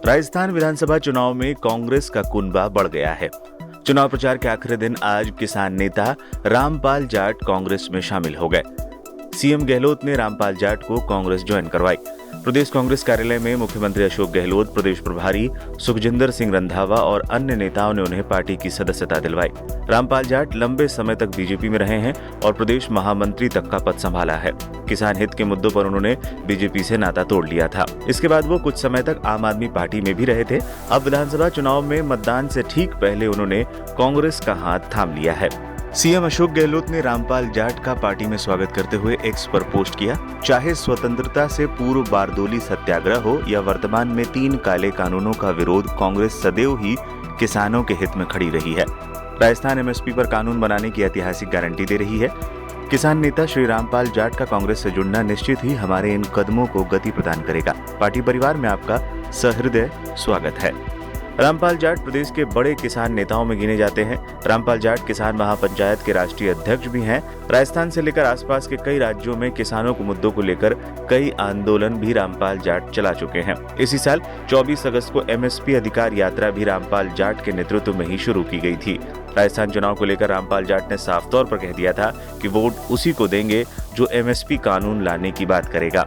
राजस्थान विधानसभा चुनाव में कांग्रेस का कुनबा बढ़ गया है। चुनाव प्रचार के आखिरी दिन आज किसान नेता रामपाल जाट कांग्रेस में शामिल हो गए। सीएम गहलोत ने रामपाल जाट को कांग्रेस ज्वाइन करवाई। प्रदेश कांग्रेस कार्यालय में मुख्यमंत्री अशोक गहलोत, प्रदेश प्रभारी सुखजिंदर सिंह रंधावा और अन्य नेताओं ने उन्हें पार्टी की सदस्यता दिलवाई। रामपाल जाट लंबे समय तक बीजेपी में रहे हैं और प्रदेश महामंत्री तक का पद संभाला है। किसान हित के मुद्दों पर उन्होंने बीजेपी से नाता तोड़ लिया था। इसके बाद वो कुछ समय तक आम आदमी पार्टी में भी रहे थे। अब विधानसभा चुनाव में मतदान से ठीक पहले उन्होंने कांग्रेस का हाथ थाम लिया है। सीएम अशोक गहलोत ने रामपाल जाट का पार्टी में स्वागत करते हुए एक्स पर पोस्ट किया, चाहे स्वतंत्रता से पूर्व बारदोली सत्याग्रह हो या वर्तमान में 3 काले कानूनों का विरोध, कांग्रेस सदैव ही किसानों के हित में खड़ी रही है। राजस्थान एमएसपी पर कानून बनाने की ऐतिहासिक गारंटी दे रही है। किसान नेता श्री रामपाल जाट का कांग्रेस से जुड़ना निश्चित ही हमारे इन कदमों को गति प्रदान करेगा। पार्टी परिवार में आपका सहृदय स्वागत है। रामपाल जाट प्रदेश के बड़े किसान नेताओं में गिने जाते हैं। रामपाल जाट किसान महापंचायत के राष्ट्रीय अध्यक्ष भी हैं। राजस्थान से लेकर आसपास के कई राज्यों में किसानों के मुद्दों को लेकर कई आंदोलन भी रामपाल जाट चला चुके हैं। इसी साल 24 अगस्त को एमएसपी अधिकार यात्रा भी रामपाल जाट के नेतृत्व में ही शुरू की गई थी। राजस्थान चुनाव को लेकर रामपाल जाट ने साफ तौर पर कह दिया था कि वोट उसी को देंगे जो एमएसपी कानून लाने की बात करेगा।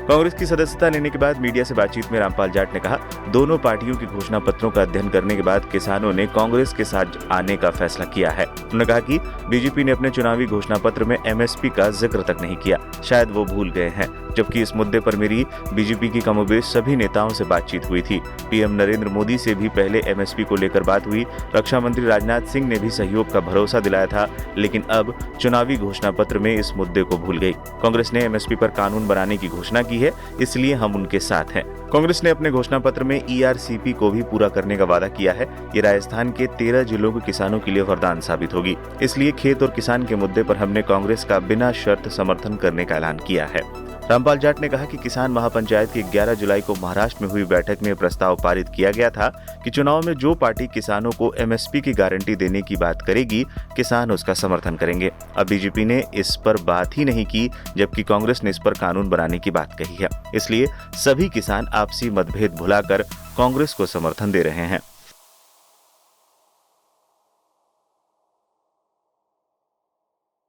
कांग्रेस की सदस्यता लेने के बाद मीडिया से बातचीत में रामपाल जाट ने कहा, दोनों पार्टियों के घोषणा पत्रों का अध्ययन करने के बाद किसानों ने कांग्रेस के साथ आने का फैसला किया है। उन्होंने कहा कि बीजेपी ने अपने चुनावी घोषणा पत्र में एमएसपी का जिक्र तक नहीं किया, शायद वो भूल गए हैं, जबकि इस मुद्दे पर मेरी बीजेपी की कमोबेश सभी नेताओं से बातचीत हुई थी। पीएम नरेंद्र मोदी से भी पहले एमएसपी को लेकर बात हुई। रक्षा मंत्री राजनाथ सिंह ने भी सहयोग का भरोसा दिलाया था, लेकिन अब चुनावी घोषणा पत्र में इस मुद्दे को भूल गई। कांग्रेस ने एमएसपी पर कानून बनाने की घोषणा की है, इसलिए हम उनके साथ हैं। कांग्रेस ने अपने घोषणा पत्र में ईआरसीपी को भी पूरा करने का वादा किया है। ये राजस्थान के 13 जिलों के किसानों के लिए वरदान साबित होगी। इसलिए खेत और किसान के मुद्दे पर हमने कांग्रेस का बिना शर्त समर्थन करने का ऐलान किया है। रामपाल जाट ने कहा कि किसान महापंचायत की 11 जुलाई को महाराष्ट्र में हुई बैठक में प्रस्ताव पारित किया गया था कि चुनाव में जो पार्टी किसानों को एमएसपी की गारंटी देने की बात करेगी, किसान उसका समर्थन करेंगे। अब बीजेपी ने इस पर बात ही नहीं की, जबकि कांग्रेस ने इस पर कानून बनाने की बात कही है। इसलिए सभी किसान आपसी मतभेद भुलाकर कांग्रेस को समर्थन दे रहे हैं।